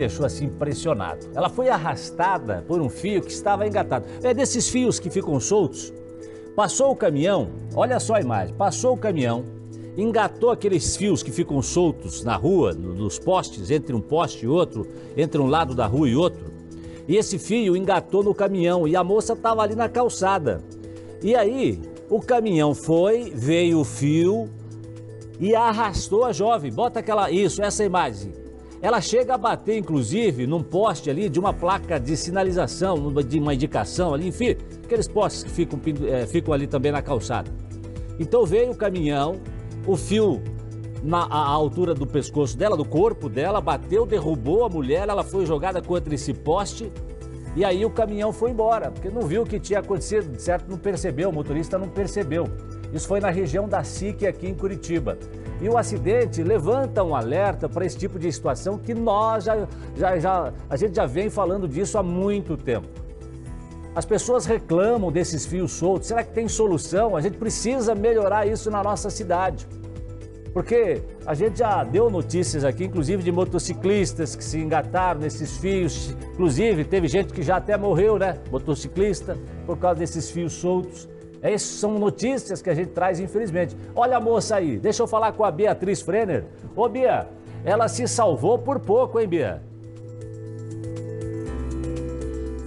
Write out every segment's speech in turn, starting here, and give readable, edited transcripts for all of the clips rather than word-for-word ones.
deixou assim impressionado. Ela foi arrastada por um fio que estava engatado. É desses fios que ficam soltos. Passou o caminhão, olha só a imagem, passou o caminhão, engatou aqueles fios que ficam soltos na rua, nos postes, entre um poste e outro, entre um lado da rua e outro. E esse fio engatou no caminhão e a moça estava ali na calçada. E aí, o caminhão veio o fio e arrastou a jovem. Bota essa imagem. Ela chega a bater, inclusive, num poste ali de uma placa de sinalização, de uma indicação ali, enfim, aqueles postes que ficam ali também na calçada. Então veio o caminhão, o fio à altura do pescoço dela, do corpo dela, bateu, derrubou a mulher, ela foi jogada contra esse poste e aí o caminhão foi embora, porque não viu o que tinha acontecido, certo? Não percebeu, o motorista não percebeu. Isso foi na região da SIC aqui em Curitiba. E o acidente levanta um alerta para esse tipo de situação que a gente já vem falando disso há muito tempo. As pessoas reclamam desses fios soltos. Será que tem solução? A gente precisa melhorar isso na nossa cidade. Porque a gente já deu notícias aqui, inclusive de motociclistas que se engataram nesses fios. Inclusive, teve gente que já até morreu, né? Motociclista, por causa desses fios soltos. Essas são notícias que a gente traz, infelizmente. Olha a moça aí, deixa eu falar com a Beatriz Frenner. Ô, Bia, ela se salvou por pouco, hein, Bia?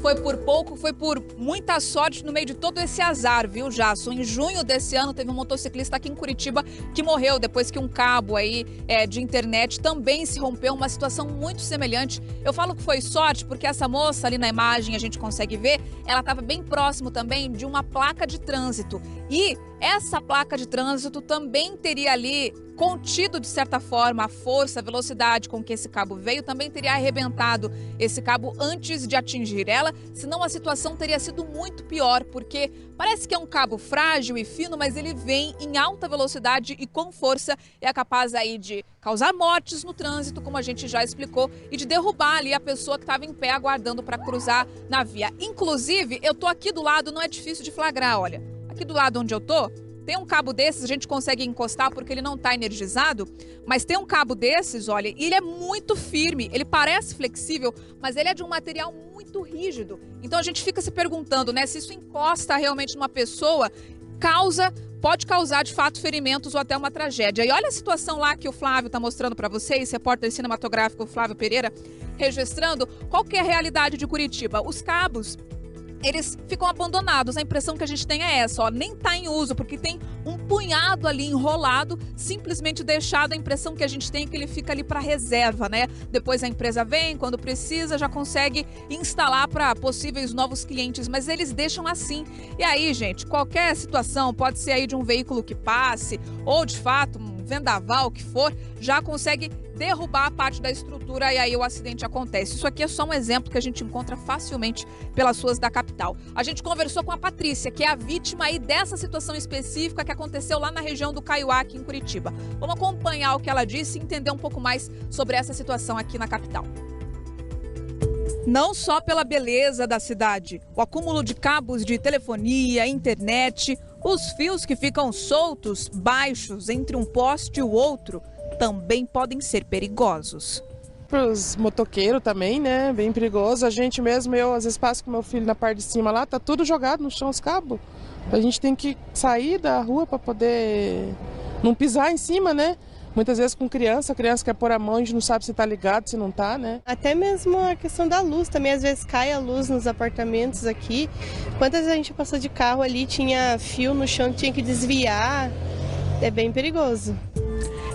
Foi por pouco, foi por muita sorte no meio de todo esse azar, viu, Jasso? Em junho desse ano teve um motociclista aqui em Curitiba que morreu depois que um cabo aí de internet também se rompeu, uma situação muito semelhante. Eu falo que foi sorte porque essa moça ali na imagem a gente consegue ver, ela estava bem próximo também de uma placa de trânsito. E essa placa de trânsito também teria ali contido, de certa forma, a força, a velocidade com que esse cabo veio, também teria arrebentado esse cabo antes de atingir ela, senão a situação teria sido muito pior, porque parece que é um cabo frágil e fino, mas ele vem em alta velocidade e com força e é capaz aí de causar mortes no trânsito, como a gente já explicou, e de derrubar ali a pessoa que estava em pé aguardando para cruzar na via. Inclusive, eu tô aqui do lado, não é difícil de flagrar, olha. Aqui do lado onde eu tô, tem um cabo desses, a gente consegue encostar porque ele não está energizado, mas tem um cabo desses, olha, e ele é muito firme, ele parece flexível, mas ele é de um material muito rígido. Então a gente fica se perguntando, né, se isso encosta realmente numa pessoa, pode causar de fato ferimentos ou até uma tragédia. E olha a situação lá que o Flávio está mostrando para vocês, repórter cinematográfico Flávio Pereira, registrando qual que é a realidade de Curitiba. Os cabos, eles ficam abandonados, a impressão que a gente tem é essa, ó, nem tá em uso, porque tem um punhado ali enrolado, simplesmente deixado, a impressão que a gente tem é que ele fica ali para reserva, né? Depois a empresa vem, quando precisa, já consegue instalar para possíveis novos clientes, mas eles deixam assim. E aí, gente, qualquer situação, pode ser aí de um veículo que passe, ou de fato, um vendaval que for, já consegue derrubar a parte da estrutura e aí o acidente acontece. Isso aqui é só um exemplo que a gente encontra facilmente pelas ruas da capital. A gente conversou com a Patrícia, que é a vítima aí dessa situação específica que aconteceu lá na região do Caiuá, aqui em Curitiba. Vamos acompanhar o que ela disse e entender um pouco mais sobre essa situação aqui na capital. Não só pela beleza da cidade, o acúmulo de cabos de telefonia, internet, os fios que ficam soltos, baixos, entre um poste e o outro, também podem ser perigosos. Para os motoqueiros também, né? Bem perigoso. A gente mesmo, eu às vezes passo com meu filho na parte de cima lá, tá tudo jogado no chão os cabos. A gente tem que sair da rua para poder não pisar em cima, né? Muitas vezes com criança, a criança quer pôr a mão, a gente não sabe se tá ligado, se não tá, né? Até mesmo a questão da luz também, às vezes cai a luz nos apartamentos aqui. Quantas vezes a gente passou de carro ali, tinha fio no chão, tinha que desviar, é bem perigoso.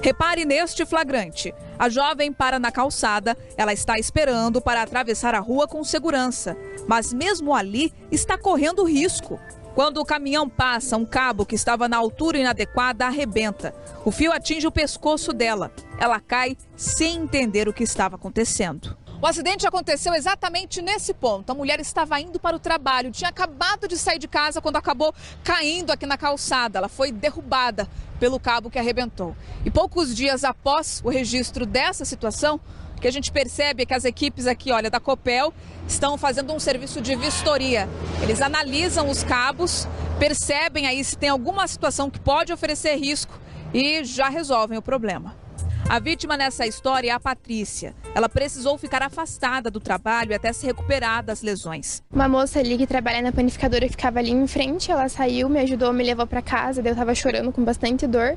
Repare neste flagrante. A jovem para na calçada, ela está esperando para atravessar a rua com segurança, mas mesmo ali está correndo risco. Quando o caminhão passa, um cabo que estava na altura inadequada arrebenta. O fio atinge o pescoço dela. Ela cai sem entender o que estava acontecendo. O acidente aconteceu exatamente nesse ponto. A mulher estava indo para o trabalho, tinha acabado de sair de casa quando acabou caindo aqui na calçada. Ela foi derrubada pelo cabo que arrebentou. E poucos dias após o registro dessa situação, o que a gente percebe é que as equipes aqui, olha, da Copel, estão fazendo um serviço de vistoria. Eles analisam os cabos, percebem aí se tem alguma situação que pode oferecer risco e já resolvem o problema. A vítima nessa história é a Patrícia. Ela precisou ficar afastada do trabalho até se recuperar das lesões. Uma moça ali que trabalha na panificadora que ficava ali em frente, ela saiu, me ajudou, me levou para casa, daí eu tava chorando com bastante dor.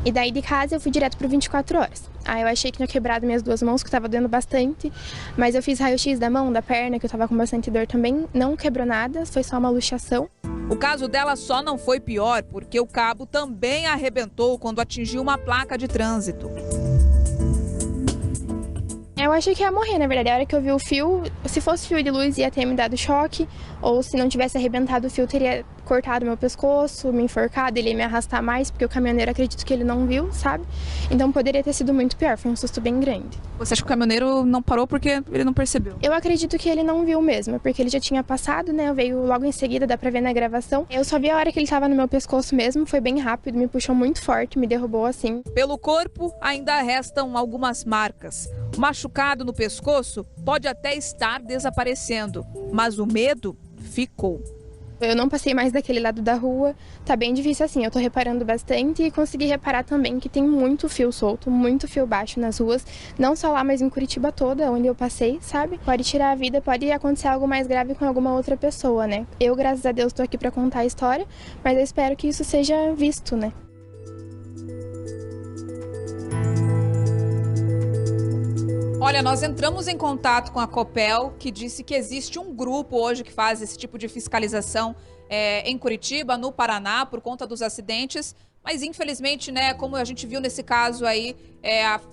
E daí de casa eu fui direto pro 24 horas. Aí eu achei que tinha quebrado minhas duas mãos, que tava doendo bastante, mas eu fiz raio-x da mão, da perna, que eu tava com bastante dor também, não quebrou nada, foi só uma luxação. O caso dela só não foi pior porque o cabo também arrebentou quando atingiu uma placa de trânsito. Eu achei que ia morrer, na verdade. A hora que eu vi o fio, se fosse fio de luz, ia ter me dado choque. Ou se não tivesse arrebentado o fio, teria cortado meu pescoço, me enforcado, ele ia me arrastar mais, porque o caminhoneiro, acredito que ele não viu, sabe? Então poderia ter sido muito pior, foi um susto bem grande. Você acha que o caminhoneiro não parou porque ele não percebeu? Eu acredito que ele não viu mesmo, porque ele já tinha passado, né? Veio logo em seguida, dá pra ver na gravação. Eu só vi a hora que ele tava no meu pescoço mesmo, foi bem rápido, me puxou muito forte, me derrubou assim. Pelo corpo, ainda restam algumas marcas. O machucado no pescoço pode até estar desaparecendo, mas o medo ficou. Eu não passei mais daquele lado da rua, tá bem difícil assim, eu tô reparando bastante e consegui reparar também que tem muito fio solto, muito fio baixo nas ruas, não só lá, mas em Curitiba toda, onde eu passei, sabe? Pode tirar a vida, pode acontecer algo mais grave com alguma outra pessoa, né? Eu, graças a Deus, tô aqui pra contar a história, mas eu espero que isso seja visto, né? Olha, nós entramos em contato com a Copel, que disse que existe um grupo hoje que faz esse tipo de fiscalização em Curitiba, no Paraná, por conta dos acidentes. Mas, infelizmente, né, como a gente viu nesse caso aí,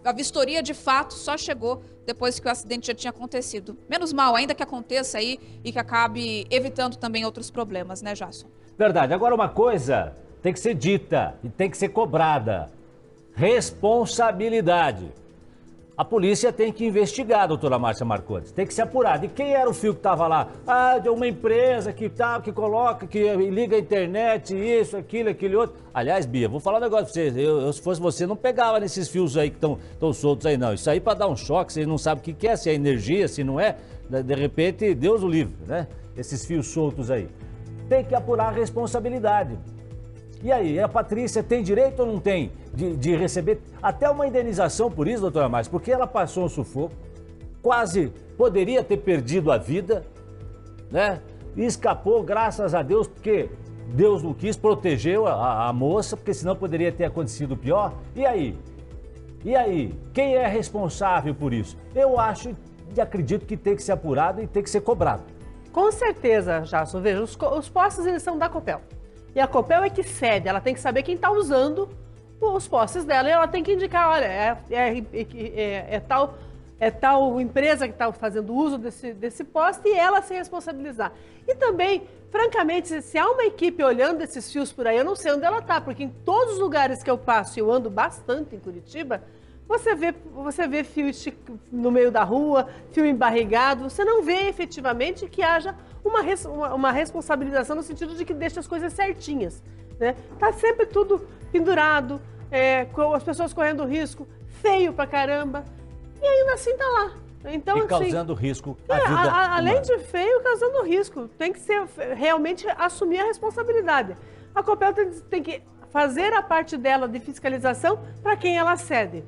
a vistoria de fato só chegou depois que o acidente já tinha acontecido. Menos mal, ainda que aconteça aí e que acabe evitando também outros problemas, né, Jasson? Verdade. Agora, uma coisa tem que ser dita e tem que ser cobrada. Responsabilidade. A polícia tem que investigar, doutora Márcia Marcondes, tem que se apurar. De quem era o fio que estava lá? Ah, de uma empresa que coloca, que liga a internet, isso, aquilo, aquele outro. Aliás, Bia, vou falar um negócio pra você. Eu, se fosse você, não pegava nesses fios aí que estão soltos aí, não. Isso aí para dar um choque, você não sabe o que é, se é energia, se não é. De repente, Deus o livre, né? Esses fios soltos aí. Tem que apurar a responsabilidade. E aí, a Patrícia tem direito ou não tem de receber até uma indenização por isso, doutora Márcia? Porque ela passou um sufoco, quase poderia ter perdido a vida, né? E escapou, graças a Deus, porque Deus não quis, protegeu a moça, porque senão poderia ter acontecido pior. E aí? E aí? Quem é responsável por isso? Eu acho e acredito que tem que ser apurado e tem que ser cobrado. Com certeza, Jasson. Veja, os postos, eles são da Copel. E a Copel é que cede, ela tem que saber quem está usando os postes dela e ela tem que indicar, olha, é tal empresa que está fazendo uso desse poste e ela se responsabilizar. E também, francamente, se há uma equipe olhando esses fios por aí, eu não sei onde ela está, porque em todos os lugares que eu passo, eu ando bastante em Curitiba, você vê fio no meio da rua, fio embarrigado, você não vê efetivamente que haja uma responsabilização no sentido de que deixa as coisas certinhas, né? Tá sempre tudo pendurado, com as pessoas correndo risco, feio pra caramba, e ainda assim tá lá. Então, e causando assim, risco à vida além humana. de feio, causando risco. Tem que ser realmente assumir a responsabilidade. A Copel tem que fazer a parte dela de fiscalização para quem ela cede.